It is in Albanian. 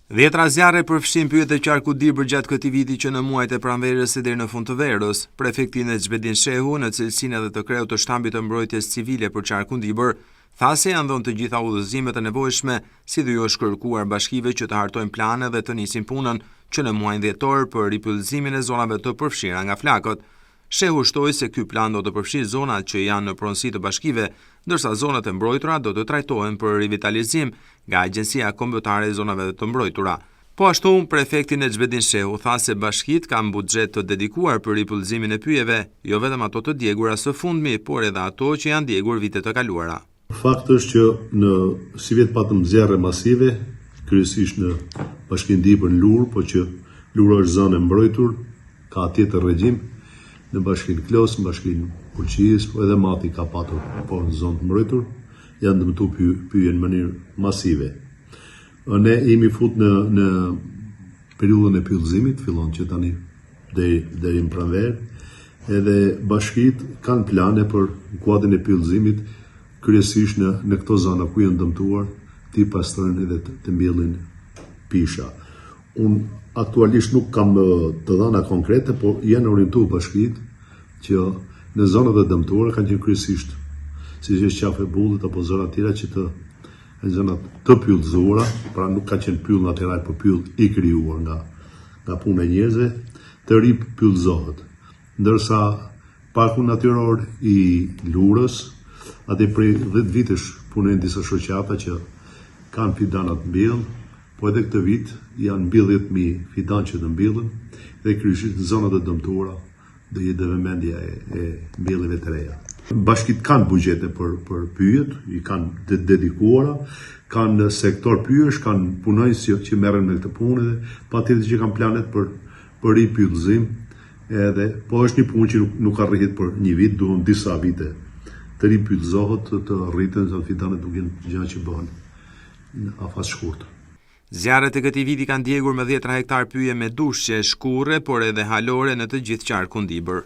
10 zjarre përfshin pyjet e qarku Dibër gjatë këtij viti që në muajt e pranverës e deri në fund të verës. Prefekti Nexhbedin Shehu, në cilësinë edhe të kreut të shtambit të mbrojtjes civile për qarkun Dibër, tha se janë dhënë të gjitha udhëzimet e nevojshme, si dhe ju është kërkuar bashkive që të hartojnë plane dhe të nisin punën që në muajin dhjetor për ripyllëzimin e zonave të përfshira nga flakët. Shehu shtoi se ky plan do të përfshijë zonat që janë në pronësi të bashkive, ndërsa zonat e mbrojtura do të trajtohen për rivitalizim nga Agjencia Kombëtare e Zonave të Mbrojtura. Po ashtu, prefekti Nexhbedin Shehu tha se bashkitë kanë buxhet të dedikuar për ripyllëzimin e pyjeve, jo vetëm ato të djegura së fundmi, por edhe ato që janë djegur vitet të kaluara. Fakti është që si vjet patëm zjarre masive, kryesisht në Bashkinë Dibër në Lurë, po që Lura është zonë e mbrojtur, ka tjetër regjim. Në Bashkinë Klos, në Bashkinë Fuqis, po edhe Mati ka patur po në zonë të mbrojtur, janë dëmtu pyje në mënyrë masive. Ne jemi fut në periudhën e pyllëzimit, fillon që tani deri në pranverë, edhe bashkitë kanë plane për kuadrin e pyllëzimit, kryesisht në këto zona ku janë dëmtuar, ti pastrojnë edhe të mbjellin pisha. Unë aktualisht nuk kam të dhëna konkrete, por janë orientuar bashkitë që në zonat e dëmtuara kanë qenë kryesisht, siç është qafe e Bullit apo zona tjera që janë zona të pyllëzuara, pra nuk ka qenë pyll natyral, por pyll i krijuar nga puna e njerëzve, të ripyllëzohet. Ndërsa parku natyror i Lurës, atë prej 10 vitesh punojnë disa shoqata që kanë fidanat mbjell, po edhe këtë vit janë mbyll 10.000 fidan që të mbyllen dhe kryesisht në zonat e dëmtuara do jetë vëmendja e mbjelljeve të reja. Bashkitë kanë buxhete për pyjet, i kanë dedikuara, kanë sektor pyjesh, kanë punonjës që merren me këtë punë dhe patjetër që kanë planet për ripyllëzim, edhe po është një punë që nuk arrihet për një vit, duhen disa vite të ripyllëzohet, të rriten fidanet duke gjëra që bëhen në afas shkurtër. Zjarret e këtij viti kanë djegur me 10 hektar pyje me dushqe, shkurre, por edhe halore në të gjithë qarkun Dibër.